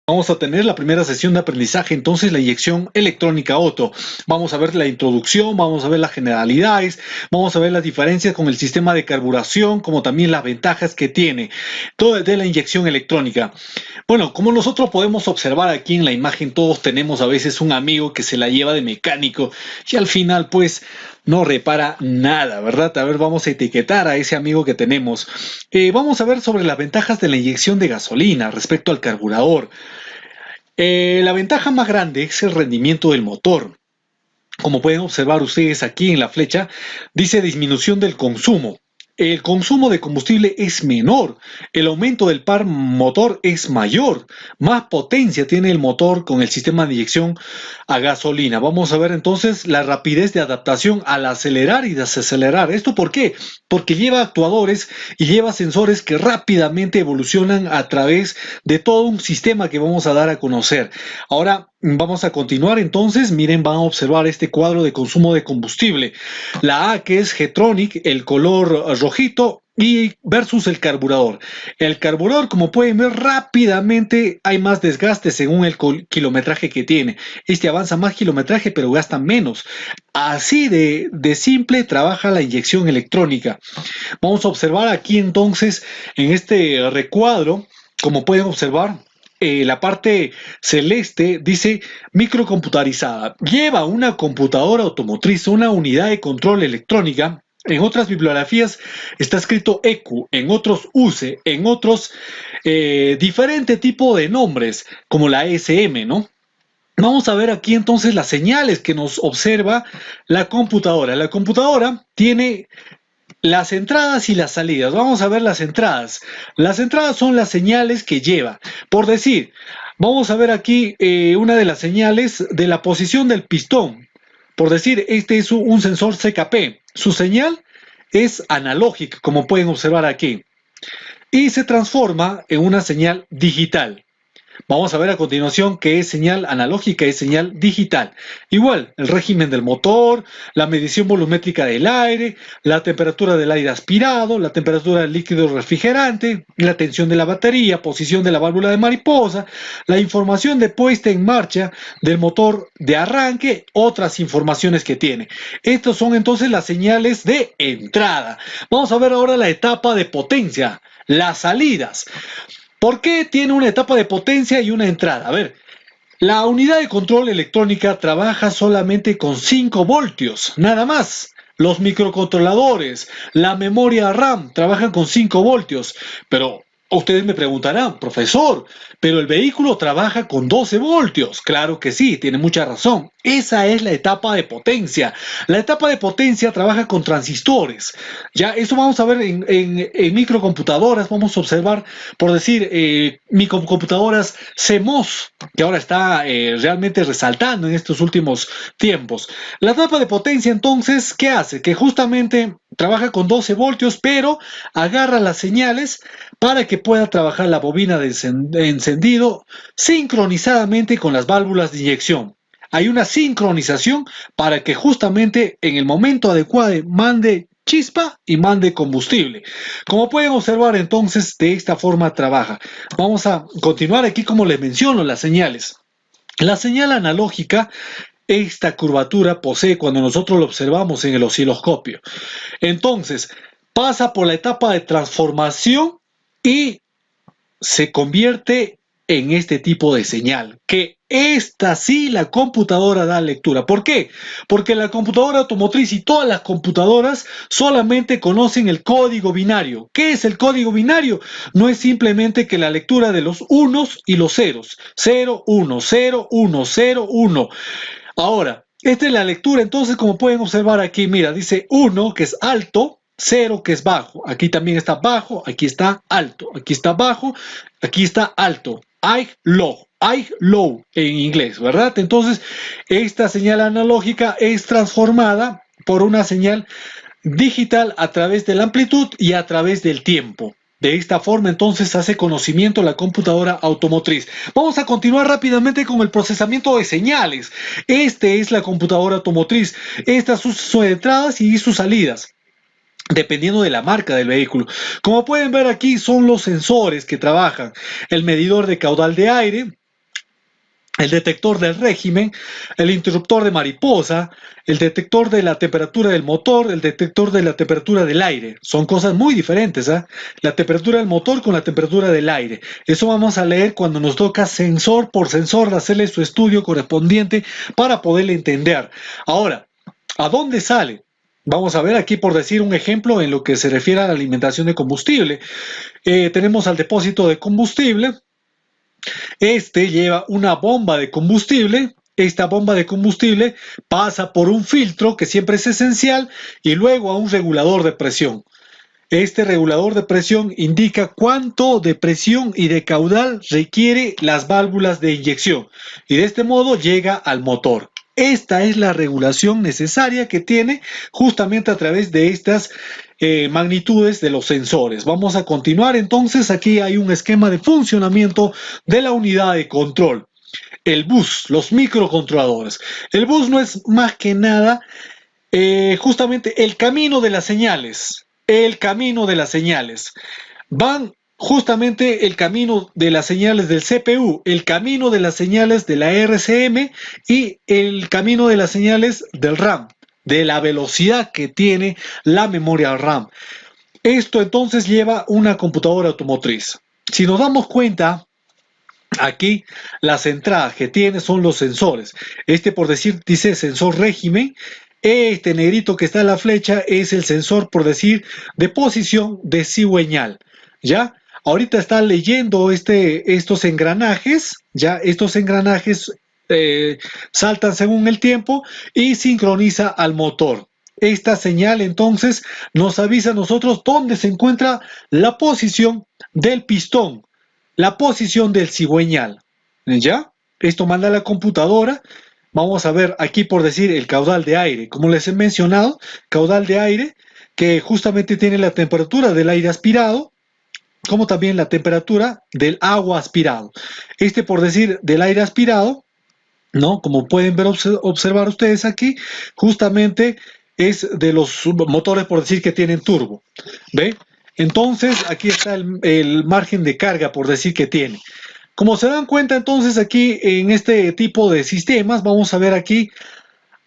Vamos a tener la primera sesión de aprendizaje, entonces la inyección electrónica Otto. Vamos a ver la introducción, vamos a ver las generalidades, vamos a ver las diferencias con el sistema de carburación, como también las ventajas que tiene todo de la inyección electrónica. Bueno, como nosotros podemos observar aquí en la imagen, todos tenemos a veces un amigo que se la lleva de mecánico y al final pues no repara nada, ¿verdad? A ver, vamos a etiquetar a ese amigo que tenemos. Vamos a ver sobre las ventajas de la inyección de gasolina respecto al carburador. La ventaja más grande es el rendimiento del motor. Como pueden observar ustedes aquí en la flecha, dice disminución del consumo. El consumo de combustible es menor, el aumento del par motor es mayor, más potencia tiene el motor con el sistema de inyección a gasolina. Vamos a ver entonces la rapidez de adaptación al acelerar y desacelerar. ¿Esto por qué? Porque lleva actuadores y lleva sensores que rápidamente evolucionan a través de todo un sistema que vamos a dar a conocer. Ahora vamos a continuar entonces, miren, van a observar este cuadro de consumo de combustible. La A, que es Getronic, el color rojito, y versus el carburador. El carburador, como pueden ver, rápidamente hay más desgaste según el kilometraje que tiene. Este avanza más kilometraje, pero gasta menos. Así de simple trabaja la inyección electrónica. Vamos a observar aquí entonces, en este recuadro, como pueden observar, la parte celeste dice microcomputarizada. Lleva una computadora automotriz, una unidad de control electrónica. En otras bibliografías está escrito ECU, en otros UCE, en otros diferente tipo de nombres, como la ESM, ¿no? Vamos a ver aquí entonces las señales que nos observa la computadora. La computadora tiene las entradas y las salidas. Vamos a ver las entradas. Las entradas son las señales que lleva. Por decir, vamos a ver aquí una de las señales de la posición del pistón. Por decir, este es un sensor CKP. Su señal es analógica, como pueden observar aquí. Y se transforma en una señal digital. Vamos a ver a continuación qué es señal analógica y señal digital. Igual, el régimen del motor, la medición volumétrica del aire, la temperatura del aire aspirado, la temperatura del líquido refrigerante, la tensión de la batería, posición de la válvula de mariposa, la información de puesta en marcha del motor de arranque, otras informaciones que tiene. Estas son entonces las señales de entrada. Vamos a ver ahora la etapa de potencia, las salidas. ¿Por qué tiene una etapa de potencia y una entrada? A ver, la unidad de control electrónica trabaja solamente con 5 voltios, nada más. Los microcontroladores, la memoria RAM trabajan con 5 voltios, pero ustedes me preguntarán, profesor, pero el vehículo trabaja con 12 voltios. Claro que sí, tiene mucha razón. Esa es la etapa de potencia. La etapa de potencia trabaja con transistores. Ya, eso vamos a ver en microcomputadoras. Vamos a observar, por decir, microcomputadoras CMOS, que ahora está realmente resaltando en estos últimos tiempos. La etapa de potencia, entonces, ¿qué hace? Que justamente trabaja con 12 voltios, pero agarra las señales para que pueda trabajar la bobina de encendido sincronizadamente con las válvulas de inyección. Hay una sincronización para que justamente en el momento adecuado mande chispa y mande combustible. Como pueden observar entonces, de esta forma trabaja. Vamos a continuar aquí como les menciono las señales. La señal analógica, esta curvatura posee cuando nosotros lo observamos en el osciloscopio. Entonces, pasa por la etapa de transformación y se convierte en este tipo de señal, que esta sí la computadora da lectura. ¿Por qué? Porque la computadora automotriz y todas las computadoras solamente conocen el código binario. ¿Qué es el código binario? No es simplemente que la lectura de los unos y los ceros. 0, 1, 0, 1, 0, 1. Ahora, esta es la lectura, entonces como pueden observar aquí, mira, dice 1 que es alto, 0 que es bajo, aquí también está bajo, aquí está alto, aquí está bajo, aquí está alto, high, low en inglés, ¿verdad? Entonces, esta señal analógica es transformada por una señal digital a través de la amplitud y a través del tiempo. De esta forma, entonces, hace conocimiento la computadora automotriz. Vamos a continuar rápidamente con el procesamiento de señales. Este es la computadora automotriz. Estas son sus entradas y sus salidas, dependiendo de la marca del vehículo. Como pueden ver aquí, son los sensores que trabajan. El medidor de caudal de aire, el detector del régimen, el interruptor de mariposa, el detector de la temperatura del motor, el detector de la temperatura del aire. Son cosas muy diferentes, ¿eh? La temperatura del motor con la temperatura del aire. Eso vamos a leer cuando nos toca sensor por sensor, hacerle su estudio correspondiente para poderle entender. Ahora, ¿a dónde sale? Vamos a ver aquí, por decir un ejemplo, en lo que se refiere a la alimentación de combustible. Tenemos al depósito de combustible. Este lleva una bomba de combustible. Esta bomba de combustible pasa por un filtro que siempre es esencial y luego a un regulador de presión. Este regulador de presión indica cuánto de presión y de caudal requiere las válvulas de inyección y de este modo llega al motor. Esta es la regulación necesaria que tiene justamente a través de estas magnitudes de los sensores. Vamos a continuar entonces. Aquí hay un esquema de funcionamiento de la unidad de control. El bus, los microcontroladores. El bus no es más que nada justamente el camino de las señales. El camino de las señales. Van justamente el camino de las señales del CPU, el camino de las señales de la RCM y el camino de las señales del RAM, de la velocidad que tiene la memoria RAM. Esto entonces lleva una computadora automotriz. Si nos damos cuenta, aquí las entradas que tiene son los sensores. Este, por decir, dice sensor régimen. Este negrito que está en la flecha es el sensor, por decir, de posición de cigüeñal. ¿Ya? Ahorita está leyendo estos engranajes. ¿Ya? Estos engranajes saltan según el tiempo y sincroniza al motor. Esta señal entonces nos avisa a nosotros dónde se encuentra la posición del pistón, la posición del cigüeñal. ¿Ya? Esto manda a la computadora. Vamos a ver aquí, por decir, el caudal de aire. Como les he mencionado, caudal de aire que justamente tiene la temperatura del aire aspirado, como también la temperatura del agua aspirado. Este, por decir, del aire aspirado, ¿no? Como pueden ver, observar ustedes aquí, justamente es de los motores, por decir, que tienen turbo. ¿Ve? Entonces, aquí está el margen de carga, por decir, que tiene. Como se dan cuenta, entonces, aquí en este tipo de sistemas, vamos a ver aquí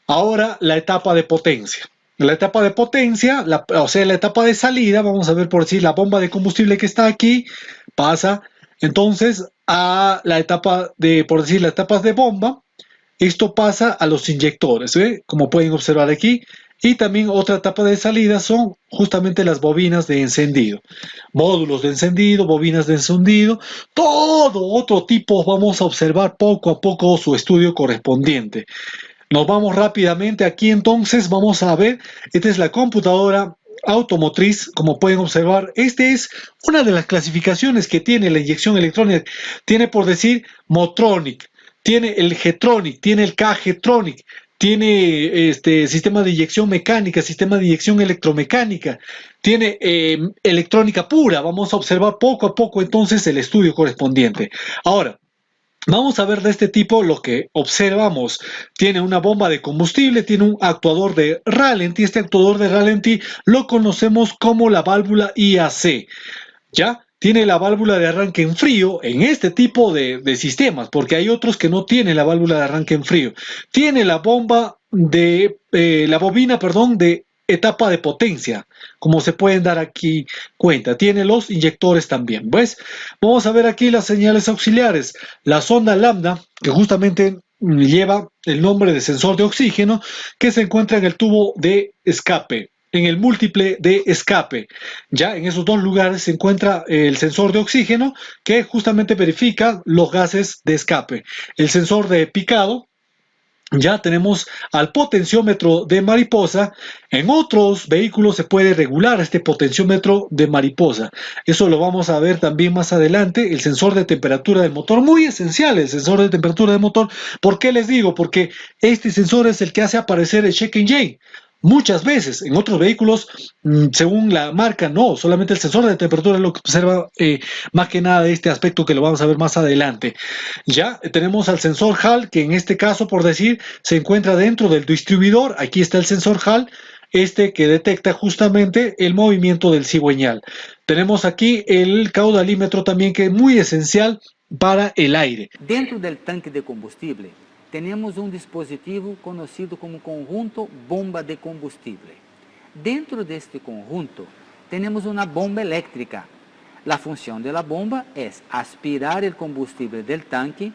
ahora la etapa de potencia. La etapa de potencia, o sea, la etapa de salida, vamos a ver, por decir, la bomba de combustible que está aquí, pasa entonces a la etapa de, por decir, las etapas de bomba. Esto pasa a los inyectores, ¿eh? Como pueden observar aquí. Y también otra etapa de salida son justamente las bobinas de encendido. Módulos de encendido, bobinas de encendido, todo otro tipo. Vamos a observar poco a poco su estudio correspondiente. Nos vamos rápidamente aquí entonces, vamos a ver, esta es la computadora automotriz, como pueden observar. Esta es una de las clasificaciones que tiene la inyección electrónica. Tiene, por decir, Motronic, tiene el G-Tronic, tiene el K-G-Tronic, tiene sistema de inyección mecánica, sistema de inyección electromecánica, tiene electrónica pura. Vamos a observar poco a poco entonces el estudio correspondiente. Ahora, vamos a ver de este tipo lo que observamos. Tiene una bomba de combustible, tiene un actuador de ralentí. Este actuador de ralentí lo conocemos como la válvula IAC. ¿Ya? Tiene la válvula de arranque en frío en este tipo de sistemas, porque hay otros que no tienen la válvula de arranque en frío. Tiene la bomba de, la bobina, perdón, de etapa de potencia, como se pueden dar aquí cuenta. Tiene los inyectores también. ¿Ves? Vamos a ver aquí las señales auxiliares. La sonda lambda, que justamente lleva el nombre de sensor de oxígeno, que se encuentra en el tubo de escape, en el múltiple de escape. Ya en esos dos lugares se encuentra el sensor de oxígeno, que justamente verifica los gases de escape. El sensor de picado. Ya tenemos al potenciómetro de mariposa. En otros vehículos se puede regular este potenciómetro de mariposa. Eso lo vamos a ver también más adelante. El sensor de temperatura del motor, muy esencial el sensor de temperatura del motor. ¿Por qué les digo? Porque este sensor es el que hace aparecer el check engine. Muchas veces, en otros vehículos, según la marca, no, solamente el sensor de temperatura es lo que observa más que nada de este aspecto que lo vamos a ver más adelante. Ya tenemos al sensor Hall, que en este caso, por decir, se encuentra dentro del distribuidor. Aquí está el sensor Hall, este que detecta justamente el movimiento del cigüeñal. Tenemos aquí el caudalímetro también, que es muy esencial para el aire. Dentro del tanque de combustible, tenemos un dispositivo conocido como conjunto bomba de combustible. Dentro de este conjunto, tenemos una bomba eléctrica. La función de la bomba es aspirar el combustible del tanque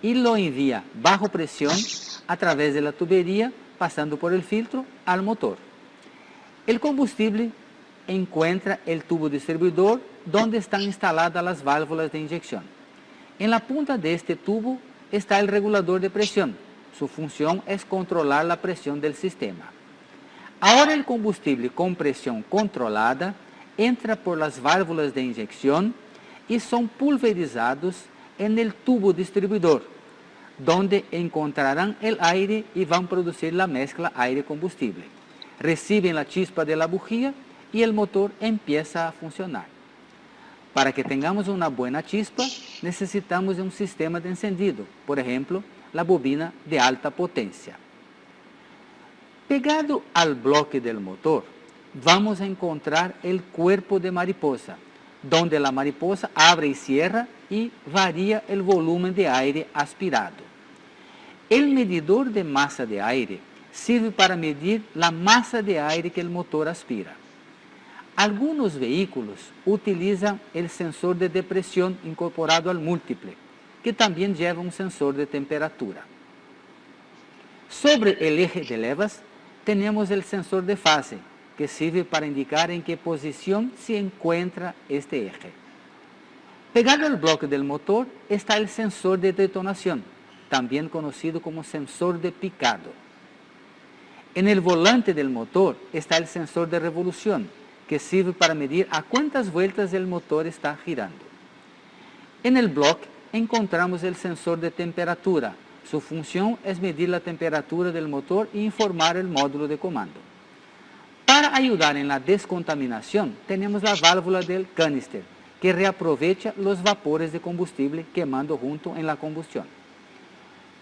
y lo envía bajo presión a través de la tubería, pasando por el filtro, al motor. El combustible encuentra el tubo distribuidor donde están instaladas las válvulas de inyección. En la punta de este tubo está el regulador de presión. Su función es controlar la presión del sistema. Ahora el combustible con presión controlada entra por las válvulas de inyección y son pulverizados en el tubo distribuidor, donde encontrarán el aire y van a producir la mezcla aire-combustible. Reciben la chispa de la bujía y el motor empieza a funcionar. Para que tengamos una buena chispa, necesitamos de un sistema de encendido, por ejemplo, la bobina de alta potencia. Pegado al bloque del motor, vamos a encontrar el cuerpo de mariposa, donde la mariposa abre y cierra y varía el volumen de aire aspirado. El medidor de masa de aire sirve para medir la masa de aire que el motor aspira. Algunos vehículos utilizan el sensor de depresión incorporado al múltiple, que también lleva un sensor de temperatura. Sobre el eje de levas tenemos el sensor de fase, que sirve para indicar en qué posición se encuentra este eje. Pegado al bloque del motor está el sensor de detonación, también conocido como sensor de picado. En el volante del motor está el sensor de revolución, que sirve para medir a cuántas vueltas el motor está girando. En el bloque encontramos el sensor de temperatura. Su función es medir la temperatura del motor e informar el módulo de comando. Para ayudar en la descontaminación, tenemos la válvula del canister, que reaprovecha los vapores de combustible quemando junto en la combustión.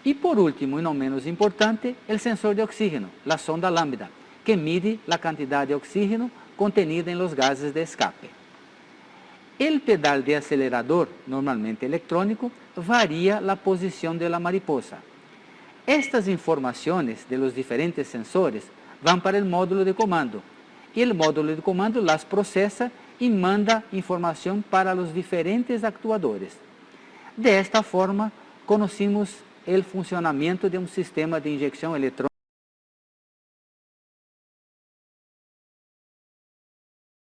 Y por último, y no menos importante, el sensor de oxígeno, la sonda lambda, que mide la cantidad de oxígeno contenida en los gases de escape. El pedal de acelerador, normalmente electrónico, varía la posición de la mariposa. Estas informaciones de los diferentes sensores van para el módulo de comando y el módulo de comando las procesa y manda información para los diferentes actuadores. De esta forma, conocimos el funcionamiento de un sistema de inyección electrónica